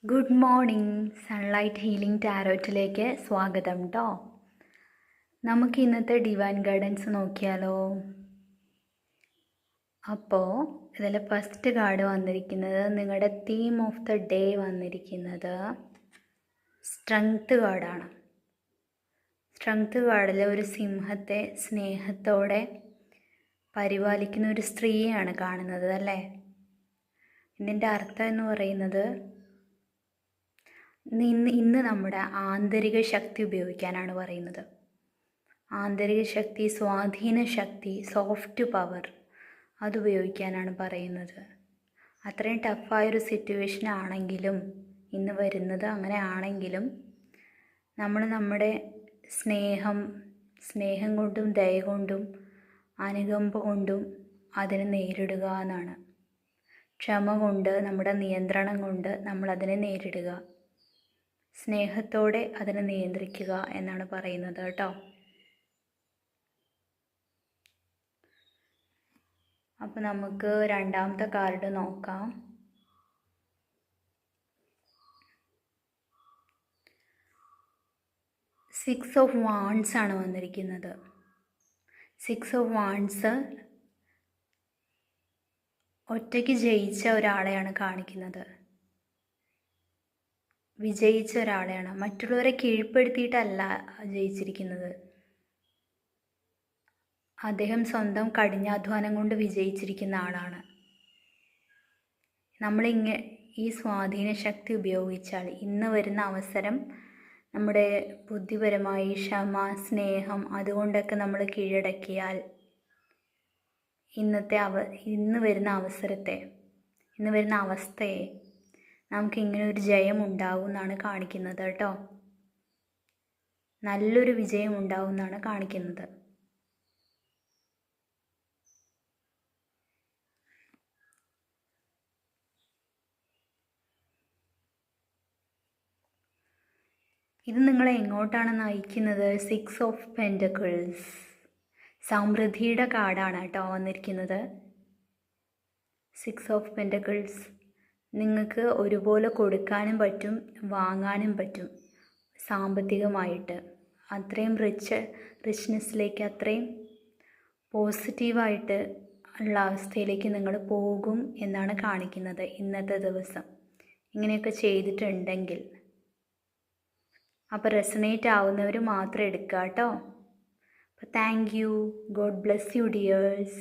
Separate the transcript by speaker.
Speaker 1: Good morning. Sunlight healing ടാരോറ്റിലേക്ക് സ്വാഗതം കേട്ടോ. നമുക്ക് ഇന്നത്തെ ഡിവൈൻ ഗൈഡൻസ് നോക്കിയാലോ. അപ്പോൾ ഇതിൽ ഫസ്റ്റ് കാർഡ് വന്നിരിക്കുന്നത്, നിങ്ങളുടെ തീം ഓഫ് ദ ഡേ വന്നിരിക്കുന്നത് സ്ട്രെങ്ത് കാർഡാണ്. സ്ട്രെങ്ത് കാർഡിൽ ഒരു സിംഹത്തെ സ്നേഹത്തോടെ പരിപാലിക്കുന്ന ഒരു സ്ത്രീയാണ് കാണുന്നത് അല്ലേ. ഇതിൻ്റെ അർത്ഥം എന്ന് പറയുന്നത് ഇന്ന് നമ്മുടെ ആന്തരിക ശക്തി ഉപയോഗിക്കാനാണ് പറയുന്നത്. ആന്തരിക ശക്തി, സ്വാധീന ശക്തി, സോഫ്റ്റ് പവർ അതുപയോഗിക്കാനാണ് പറയുന്നത്. അത്രയും ടഫായൊരു സിറ്റുവേഷൻ ആണെങ്കിലും ഇന്ന് വരുന്നത് അങ്ങനെ ആണെങ്കിലും നമ്മൾ നമ്മുടെ സ്നേഹം കൊണ്ടും ദയ കൊണ്ടും അനുകമ്പ കൊണ്ടും അതിനെ നേരിടുക എന്നാണ്. ക്ഷമ കൊണ്ട്, നമ്മുടെ നിയന്ത്രണം കൊണ്ട് നമ്മളതിനെ നേരിടുക, സ്നേഹത്തോടെ അതിനെ നിയന്ത്രിക്കുക എന്നാണ് പറയുന്നത് കേട്ടോ. അപ്പോൾ നമുക്ക് രണ്ടാമത്തെ കാർഡ് നോക്കാം. സിക്സ് ഓഫ് വാൺസ് ആണ് വന്നിരിക്കുന്നത്. സിക്സ് ഓഫ് വാൺസ് ഒറ്റയ്ക്ക് ജയിച്ച ഒരാളെയാണ് കാണിക്കുന്നത്. വിജയിച്ച ഒരാളെയാണ്, മറ്റുള്ളവരെ കീഴ്പ്പെടുത്തിയിട്ടല്ല ജയിച്ചിരിക്കുന്നത്. അദ്ദേഹം സ്വന്തം കഠിനാധ്വാനം കൊണ്ട് വിജയിച്ചിരിക്കുന്ന ആളാണ്. ഈ സ്വാധീന ശക്തി ഉപയോഗിച്ചാൽ ഇന്ന് വരുന്ന അവസരം നമ്മുടെ ബുദ്ധിപരമായി ക്ഷമ, സ്നേഹം അതുകൊണ്ടൊക്കെ നമ്മൾ കീഴടക്കിയാൽ ഇന്ന് വരുന്ന അവസ്ഥയെ നമുക്കിങ്ങനെ ഒരു ജയം ഉണ്ടാവും എന്നാണ് കാണിക്കുന്നത് കേട്ടോ. നല്ലൊരു വിജയം ഉണ്ടാവും എന്നാണ് കാണിക്കുന്നത്. ഇത് നിങ്ങളെ എങ്ങോട്ടാണ് നയിക്കുന്നത്? സിക്സ് ഓഫ് പെൻറ്റക്കിൾസ്, സമൃദ്ധിയുടെ കാർഡാണ് കേട്ടോ വന്നിരിക്കുന്നത്. സിക്സ് ഓഫ് പെൻറ്റക്കിൾസ് നിങ്ങൾക്ക് ഒരുപോലെ കൊടുക്കാനും പറ്റും, വാങ്ങാനും പറ്റും. സാമ്പത്തികമായിട്ട് അത്രയും റിച്ച്നെസ്സിലേക്ക്, അത്രയും പോസിറ്റീവായിട്ട് ഉള്ള അവസ്ഥയിലേക്ക് നിങ്ങൾ പോകും എന്നാണ് കാണിക്കുന്നത് ഇന്നത്തെ ദിവസം. ഇങ്ങനെയൊക്കെ ചെയ്തിട്ടുണ്ടെങ്കിൽ അപ്പോൾ റെസണേറ്റ് ആവുന്നവർ മാത്രം എടുക്കുക കേട്ടോ. അപ്പോൾ thank you. God bless you dears.